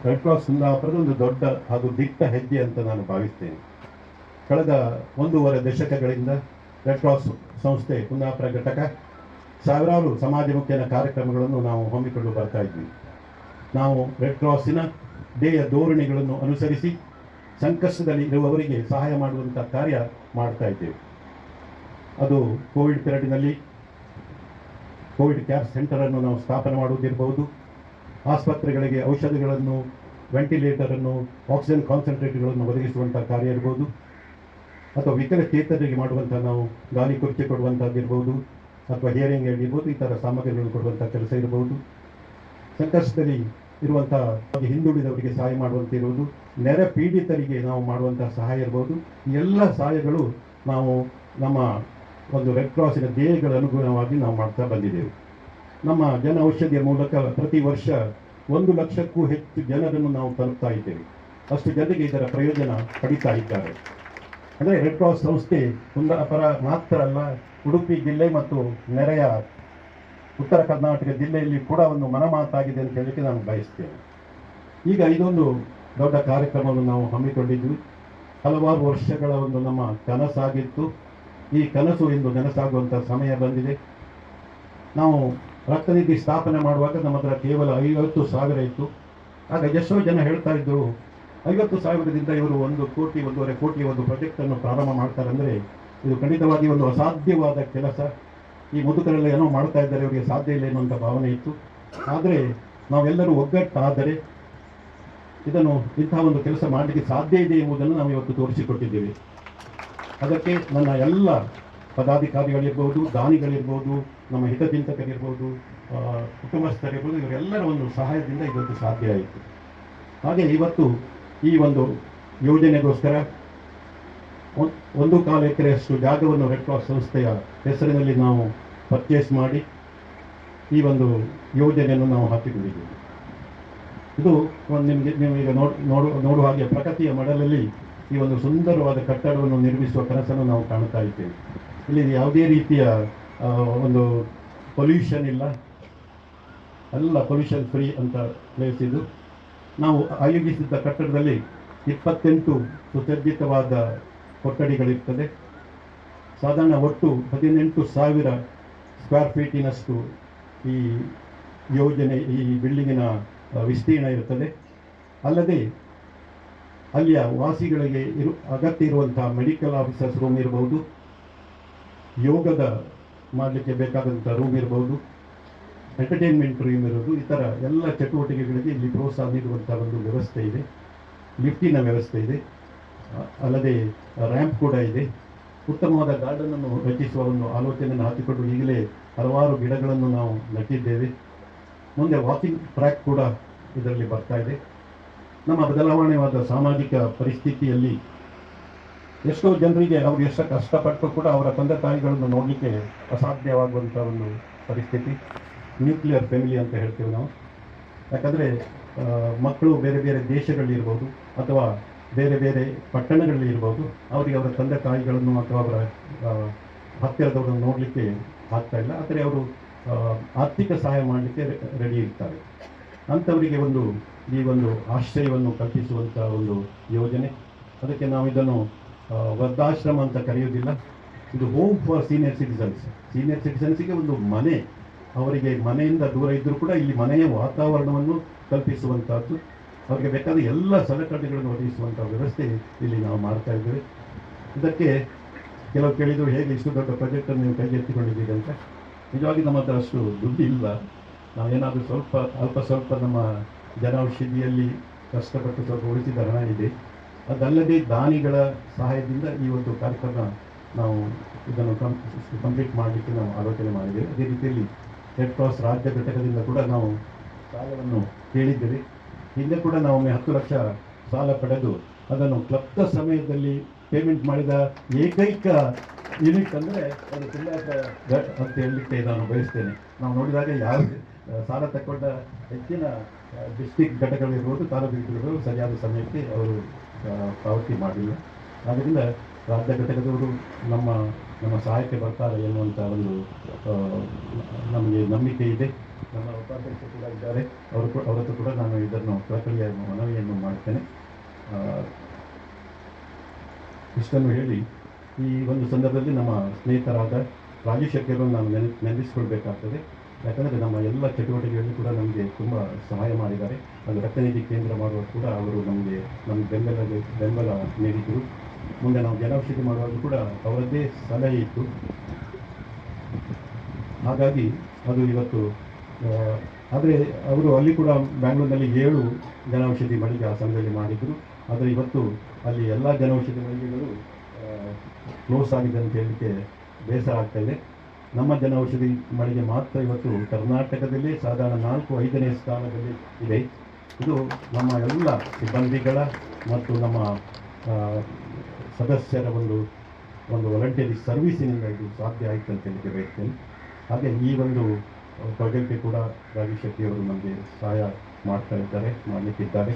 Red cross ಕುಂದಾಪುರದ ಒಂದು ದೊಡ್ಡ ಹಾಗೂ ದಿಟ್ಟ ಹೆಜ್ಜೆ ಅಂತ ನಾನು ಭಾವಿಸ್ತೇನೆ. ಕಳೆದ 1.5 ದಶಕಗಳಿಂದ ರೆಡ್ ಕ್ರಾಸ್ ಸಂಸ್ಥೆ ಕುಂದಾಪುರ ಘಟಕ ಸಾವಿರಾರು ಸಮಾಜಮುಖಿಯ ಕಾರ್ಯಕ್ರಮಗಳನ್ನು ನಾವು ಹಮ್ಮಿಕೊಂಡು ಬರ್ತಾ ಇದ್ವಿ. ನಾವು ರೆಡ್ ಕ್ರಾಸಿನ ಧ್ಯೇಯ ಧೋರಣೆಗಳನ್ನು ಅನುಸರಿಸಿ ಸಂಕಷ್ಟದಲ್ಲಿ ಇರುವವರಿಗೆ ಸಹಾಯ ಮಾಡುವಂಥ ಕಾರ್ಯ ಮಾಡ್ತಾ ಇದ್ದೇವೆ. ಅದು ಕೋವಿಡ್ ಪೀರಿಯಡ್ನಲ್ಲಿ ಕೋವಿಡ್ ಕೇರ್ ಸೆಂಟರನ್ನು ನಾವು ಸ್ಥಾಪನೆ ಮಾಡುವುದಿರ್ಬೋದು, ಆಸ್ಪತ್ರೆಗಳಿಗೆ ಔಷಧಿಗಳನ್ನು, ವೆಂಟಿಲೇಟರನ್ನು, ಆಕ್ಸಿಜನ್ ಕಾನ್ಸಂಟ್ರೇಟ್ಗಳನ್ನು ಒದಗಿಸುವಂಥ ಕಾರ್ಯ ಇರ್ಬೋದು, ಅಥವಾ ವಿಕಲಚೇತನರಿಗೆ ಮಾಡುವಂಥ ನಾವು ಗಾಲಿ ಕುರ್ಚಿ ಕೊಡುವಂಥದ್ದಿರ್ಬೋದು, ಅಥವಾ ಹಿಯರಿಂಗ್ ಏಡ್ ಇರ್ಬೋದು, ಈ ಥರ ಸಾಮಗ್ರಿಗಳನ್ನು ಕೊಡುವಂಥ ಕೆಲಸ ಇರ್ಬೋದು. ಸಂಕಷ್ಟದಲ್ಲಿ ಇರುವಂಥ ಹಿಂದುಳಿದವರಿಗೆ ಸಹಾಯ ಮಾಡುವಂತಿರುವುದು, ನೆರೆ ಪೀಡಿತರಿಗೆ ನಾವು ಮಾಡುವಂಥ ಸಹಾಯ ಇರ್ಬೋದು. ಈ ಎಲ್ಲ ಸಹಾಯಗಳು ನಾವು ನಮ್ಮ ಒಂದು ರೆಡ್ ಕ್ರಾಸಿನ ಧ್ಯೇಯಗಳ ಅನುಗುಣವಾಗಿ ನಾವು ಮಾಡ್ತಾ ಬಂದಿದ್ದೇವೆ. ನಮ್ಮ ಜನ ಔಷಧಿಯ ಮೂಲಕ ಪ್ರತಿ ವರ್ಷ 1 ಲಕ್ಷಕ್ಕೂ ಹೆಚ್ಚು ಜನರನ್ನು ನಾವು ತಲುಪ್ತಾ ಇದ್ದೇವೆ. ಅಷ್ಟು ಜನರಿಗೆ ಇದರ ಪ್ರಯೋಜನ ಪಡಿತಾ ಇದ್ದಾರೆ. ಅಂದರೆ ರೆಡ್ ಕ್ರಾಸ್ ಸಂಸ್ಥೆ ಕುಂದಾಪುರ ಮಾತ್ರ ಅಲ್ಲ, ಉಡುಪಿ ಜಿಲ್ಲೆ ಮತ್ತು ನೆರೆಯ ಉತ್ತರ ಕರ್ನಾಟಕ ಜಿಲ್ಲೆಯಲ್ಲಿ ಕೂಡ ಒಂದು ಮನಮಾತಾಗಿದೆ ಅಂತ ಹೇಳಲಿಕ್ಕೆ ನಾನು ಬಯಸ್ತೇನೆ. ಈಗ ಇದೊಂದು ದೊಡ್ಡ ಕಾರ್ಯಕ್ರಮವನ್ನು ನಾವು ಹಮ್ಮಿಕೊಂಡಿದ್ವಿ. ಹಲವಾರು ವರ್ಷಗಳ ಒಂದು ನಮ್ಮ ಕನಸಾಗಿತ್ತು. ಈ ಕನಸು ಇಂದು ನನಸಾಗುವಂಥ ಸಮಯ ಬಂದಿದೆ. ನಾವು ರಕ್ತನಿಧಿ ಸ್ಥಾಪನೆ ಮಾಡುವಾಗ ನಮ್ಮ ಹತ್ರ ಕೇವಲ 50,000 ಇತ್ತು. ಆಗ ಎಷ್ಟೋ ಜನ ಹೇಳ್ತಾ ಇದ್ದರು, 50,000ದಿಂದ ಇವರು 1 ಕೋಟಿ 1.5 ಕೋಟಿ ಒಂದು ಪ್ರಾಜೆಕ್ಟನ್ನು ಪ್ರಾರಂಭ ಮಾಡ್ತಾರೆ ಅಂದರೆ ಇದು ಖಂಡಿತವಾಗಿ ಒಂದು ಅಸಾಧ್ಯವಾದ ಕೆಲಸ. ಈ ಮುದುಕರೆಲ್ಲ ಏನೋ ಮಾಡ್ತಾ ಇದ್ದಾರೆ, ಇವರಿಗೆ ಸಾಧ್ಯ ಇಲ್ಲ ಎನ್ನುವಂಥ ಭಾವನೆ ಇತ್ತು. ಆದರೆ ನಾವೆಲ್ಲರೂ ಒಗ್ಗಟ್ಟಾದರೆ ಇದನ್ನು ಇಂತಹ ಒಂದು ಕೆಲಸ ಮಾಡಲಿಕ್ಕೆ ಸಾಧ್ಯ ಇದೆ ಎಂಬುದನ್ನು ನಾವು ಇವತ್ತು ತೋರಿಸಿಕೊಟ್ಟಿದ್ದೇವೆ. ಅದಕ್ಕೆ ನನ್ನ ಎಲ್ಲ ಪದಾಧಿಕಾರಿಗಳಿರ್ಬೋದು, ದಾನಿಗಳಿರ್ಬೋದು, ನಮ್ಮ ಹಿತಚಿಂತಕರಿರ್ಬೋದು, ಕುಟುಂಬಸ್ಥರಿರ್ಬೋದು, ಇವರೆಲ್ಲರ ಒಂದು ಸಹಾಯದಿಂದ ಇವತ್ತು ಸಾಧ್ಯ ಆಯಿತು. ಹಾಗೆ ಇವತ್ತು ಈ ಒಂದು ಯೋಜನೆಗೋಸ್ಕರ 1.25 ಎಕರೆಯಷ್ಟು ಜಾಗವನ್ನು ರೆಡ್ ಕ್ರಾಸ್ ಸಂಸ್ಥೆಯ ಹೆಸರಿನಲ್ಲಿ ನಾವು ಪರ್ಚೇಸ್ ಮಾಡಿ ಈ ಒಂದು ಯೋಜನೆಯನ್ನು ನಾವು ಹಾಕಿಕೊಂಡಿದ್ದೇವೆ. ಇದು ನಿಮಗೆ ನೀವು ಈಗ ನೋಡುವ ಹಾಗೆ ಪ್ರಗತಿಯ ಮಡಲಲ್ಲಿ ಈ ಒಂದು ಸುಂದರವಾದ ಕಟ್ಟಡವನ್ನು ನಿರ್ಮಿಸುವ ಕನಸನ್ನು ನಾವು ಕಾಣ್ತಾ ಇದ್ದೇವೆ. ಇಲ್ಲಿ ಯಾವುದೇ ರೀತಿಯ ಒಂದು ಪೊಲ್ಯೂಷನ್ ಇಲ್ಲ, ಎಲ್ಲ ಪೊಲ್ಯೂಷನ್ ಫ್ರೀ ಅಂತ ಪ್ಲೇಸ್ ಇದು. ನಾವು ಆಯೋಜಿಸಿದ್ದ ಕಟ್ಟಡದಲ್ಲಿ 28 ಸುಸಜ್ಜಿತವಾದ ಕೊಠಡಿಗಳಿರ್ತದೆ. ಸಾಧಾರಣ ಒಟ್ಟು 18,000 ಸ್ಕ್ವೇರ್ ಫೀಟಿನಷ್ಟು ಈ ಯೋಜನೆ ಈ ಬಿಲ್ಡಿಂಗಿನ ವಿಸ್ತೀರ್ಣ ಇರುತ್ತದೆ. ಅಲ್ಲದೆ ಅಲ್ಲಿಯ ವಾಸಿಗಳಿಗೆ ಅಗತ್ಯ ಇರುವಂಥ ಮೆಡಿಕಲ್ ಆಫೀಸರ್ಸ್ ರೂಮ್ ಇರ್ಬೋದು, ಯೋಗದ ಮಾಡಲಿಕ್ಕೆ ಬೇಕಾದಂಥ ರೂಮ್ ಇರ್ಬೋದು, ಎಂಟರ್ಟೈನ್ಮೆಂಟ್ ರೂಮ್ ಇರೋದು, ಈ ಥರ ಎಲ್ಲ ಚಟುವಟಿಕೆಗಳಿಗೆ ಇಲ್ಲಿ ಪ್ರೋತ್ಸಾಹ ನೀಡುವಂಥ ಒಂದು ವ್ಯವಸ್ಥೆ ಇದೆ. ಲಿಫ್ಟಿನ ವ್ಯವಸ್ಥೆ ಇದೆ, ಅಲ್ಲದೆ ರ್ಯಾಂಪ್ ಕೂಡ ಇದೆ. ಉತ್ತಮವಾದ ಗಾರ್ಡನನ್ನು ರಚಿಸುವ ಒಂದು ಆಲೋಚನೆಯನ್ನು ಹಾಕಿಕೊಂಡು ಈಗಲೇ ಹಲವಾರು ಗಿಡಗಳನ್ನು ನಾವು ನೆಟ್ಟಿದ್ದೇವೆ. ಮುಂದೆ ವಾಕಿಂಗ್ ಟ್ರ್ಯಾಕ್ ಕೂಡ ಇದರಲ್ಲಿ ಬರ್ತಾ ಇದೆ. ನಮ್ಮ ಬದಲಾವಣೆಯಾದ ಸಾಮಾಜಿಕ ಪರಿಸ್ಥಿತಿಯಲ್ಲಿ ಎಷ್ಟೋ ಜನರಿಗೆ ಅವರು ಎಷ್ಟು ಕಷ್ಟಪಟ್ಟು ಕೂಡ ಅವರ ತಂದೆ ತಾಯಿಗಳನ್ನು ನೋಡಲಿಕ್ಕೆ ಅಸಾಧ್ಯವಾಗುವಂಥ ಒಂದು ಪರಿಸ್ಥಿತಿ. ನ್ಯೂಕ್ಲಿಯರ್ ಫ್ಯಾಮಿಲಿ ಅಂತ ಹೇಳ್ತೇವೆ ನಾವು. ಯಾಕಂದರೆ ಮಕ್ಕಳು ಬೇರೆ ಬೇರೆ ದೇಶಗಳಲ್ಲಿರ್ಬೋದು ಅಥವಾ ಬೇರೆ ಬೇರೆ ಪಟ್ಟಣಗಳಲ್ಲಿ ಇರ್ಬೋದು, ಅವರಿಗೆ ಅವರ ತಂದೆ ತಾಯಿಗಳನ್ನು ಅಥವಾ ಅವರ ಹತ್ತಿರದವರನ್ನು ನೋಡಲಿಕ್ಕೆ ಆಗ್ತಾ ಇಲ್ಲ. ಆದರೆ ಅವರು ಆರ್ಥಿಕ ಸಹಾಯ ಮಾಡಲಿಕ್ಕೆ ರೆಡಿ ಇರ್ತಾರೆ. ಅಂಥವರಿಗೆ ಈ ಒಂದು ಆಶ್ರಯವನ್ನು ಕಲ್ಪಿಸುವಂಥ ಒಂದು ಯೋಜನೆ. ಅದಕ್ಕೆ ನಾವು ಇದನ್ನು ವೃದ್ಧಾಶ್ರಮ ಅಂತ ಕರೆಯೋದಿಲ್ಲ, ಇದು home for senior citizens. Senior ಸಿಟಿಸನ್ಸಿಗೆ ಒಂದು ಮನೆ, ಅವರಿಗೆ ಮನೆಯಿಂದ ದೂರ ಇದ್ದರೂ ಕೂಡ ಇಲ್ಲಿ ಮನೆಯ ವಾತಾವರಣವನ್ನು ಕಲ್ಪಿಸುವಂಥದ್ದು, ಅವರಿಗೆ ಬೇಕಾದ ಎಲ್ಲ ಸಲಕರಣೆಗಳನ್ನು ಒದಗಿಸುವಂಥ ವ್ಯವಸ್ಥೆ ಇಲ್ಲಿ ನಾವು ಮಾಡ್ತಾ ಇದ್ದೇವೆ. ಇದಕ್ಕೆ ಕೆಲವು ಕೇಳಿದ್ರು, ಹೇಗೆ ಇಷ್ಟು ದೊಡ್ಡ ಪ್ರಾಜೆಕ್ಟನ್ನು ನೀವು ಕೈಗೆತ್ತಿಕೊಂಡಿದ್ದೀರಿ ಅಂತ. ನಿಜವಾಗಿ ನಮ್ಮ ಹತ್ರ ಅಷ್ಟು ದುಡ್ಡು ಇಲ್ಲ. ನಾವೇನಾದರೂ ಅಲ್ಪ ಸ್ವಲ್ಪ ನಮ್ಮ ಜನೌಷಧಿಯಲ್ಲಿ ಕಷ್ಟಪಟ್ಟು ಸ್ವಲ್ಪ ಉಳಿಸಿದ ಹಣ ಇದೆ. ಅದಲ್ಲದೆ ದಾನಿಗಳ ಸಹಾಯದಿಂದ ಈ ಒಂದು ಕಾರ್ಯಕ್ರಮ ನಾವು ಇದನ್ನು ಕಂಪ್ಲೀಟ್ ಮಾಡಲಿಕ್ಕೆ ನಾವು ಆಲೋಚನೆ ಮಾಡಿದ್ದೇವೆ. ಅದೇ ರೀತಿಯಲ್ಲಿ ರೆಡ್ ಕ್ರಾಸ್ ರಾಜ್ಯ ಘಟಕದಿಂದ ಕೂಡ ನಾವು ಸಾಲವನ್ನು ಕೇಳಿದ್ದೇವೆ. ಹಿಂದೆ ಕೂಡ ನಾವು 10 ಲಕ್ಷ ಸಾಲ ಪಡೆದು ಅದನ್ನು ಕ್ಲಬ್ದ ಸಮಯದಲ್ಲಿ ಪೇಮೆಂಟ್ ಮಾಡಿದ ಏಕೈಕ ಯೂನಿಟ್ ಅಂದರೆ ಅದು ಕುಂದಾಪುರ ಅಂತ ಹೇಳಲಿಕ್ಕೆ ನಾನು ಬಯಸ್ತೇನೆ. ನಾವು ನೋಡಿದಾಗ ಯಾವ ಸಾಲ ತಗೊಂಡ ಹೆಚ್ಚಿನ ಡಿಸ್ಟಿಕ್ ಘಟಕಗಳಿರ್ಬೋದು, ತಾಲೂಕು ಸರಿಯಾದ ಸಮಯಕ್ಕೆ ಅವರು ಪಾವತಿ ಮಾಡಿಲ್ಲ. ಆದ್ದರಿಂದ ರಾಜ್ಯ ಘಟಕದವರು ನಮ್ಮ ಸಹಾಯಕ್ಕೆ ಬರ್ತಾರೆ ಎನ್ನುವಂಥ ಒಂದು ನಮಗೆ ನಂಬಿಕೆ ಇದೆ. ನಮ್ಮ ಉಪಾಧ್ಯಕ್ಷ ಕೂಡ ಇದ್ದಾರೆ, ಅವರ ಹತ್ರ ಕೂಡ ನಾನು ಇದನ್ನು ಕಳಕಳಿಯ ಮನವಿಯನ್ನು ಮಾಡ್ತೇನೆ. ಇಷ್ಟನ್ನು ಹೇಳಿ ಈ ಒಂದು ಸಂದರ್ಭದಲ್ಲಿ ನಮ್ಮ ಸ್ನೇಹಿತರಾದ ರಾಜೇಶ್ ಶೆಟ್ಟಿಯವರನ್ನು ನಾನು ನೆನಪಿಸಿಕೊಳ್ಬೇಕಾಗ್ತದೆ. ಯಾಕಂದರೆ ನಮ್ಮ ಎಲ್ಲ ಚಟುವಟಿಕೆಗಳಲ್ಲಿ ಕೂಡ ನಮಗೆ ತುಂಬ ಸಹಾಯ ಮಾಡಿದ್ದಾರೆ. ಅದು ರಕ್ತನಿಧಿ ಕೇಂದ್ರ ಮಾಡುವಾಗ ಕೂಡ ಅವರು ನಮಗೆ ಬೆಂಬಲ ನೀಡಿದರು. ಮುಂದೆ ನಾವು ಜನೌಷಧಿ ಮಾಡುವಾಗ ಕೂಡ ಅವರದ್ದೇ ಸಲಹೆ ಇತ್ತು. ಹಾಗಾಗಿ ಅದು ಇವತ್ತು ಆದರೆ ಅವರು ಅಲ್ಲಿ ಕೂಡ ಬ್ಯಾಂಗ್ಳೂರಿನಲ್ಲಿ 7 ಜನೌಷಧಿ ಮಳಿಗೆ ಆ ಸಮಯದಲ್ಲಿ ಮಾಡಿದರು. ಆದರೆ ಇವತ್ತು ಅಲ್ಲಿ ಎಲ್ಲ ಜನೌಷಧಿ ಮಳಿಗೆಗಳು ಕ್ಲೋಸ್ ಆಗಿದೆ ಅಂತ ಹೇಳಲಿಕ್ಕೆ ಬೇಸರ ಆಗ್ತಾ ಇದೆ. ನಮ್ಮ ಜನೌಷಧಿ ಮಳಿಗೆ ಮಾತ್ರ ಇವತ್ತು ಕರ್ನಾಟಕದಲ್ಲಿ ಸಾಧಾರಣ 4-5ನೇ ಸ್ಥಾನದಲ್ಲಿ ಇದೆ. ಇದು ನಮ್ಮ ಎಲ್ಲ ಸಿಬ್ಬಂದಿಗಳ ಮತ್ತು ನಮ್ಮ ಸದಸ್ಯರ ಒಂದು ವಾಲಂಟರಿ ಸರ್ವೀಸಿನಿಂದ ಇದು ಸಾಧ್ಯ ಆಯಿತು ಅಂತ ಹೇಳಲಿಕ್ಕೆ ಬಯಸ್ತೇನೆ. ಹಾಗೆ ಈ ಒಂದು ಪ್ರಾಜೆಕ್ಟ್ಗೆ ಕೂಡ ರಾಜೇಶ್ ಶೆಟ್ಟಿಯವರು ನಮಗೆ ಸಹಾಯ ಮಾಡಲಿಕ್ಕಿದ್ದಾರೆ.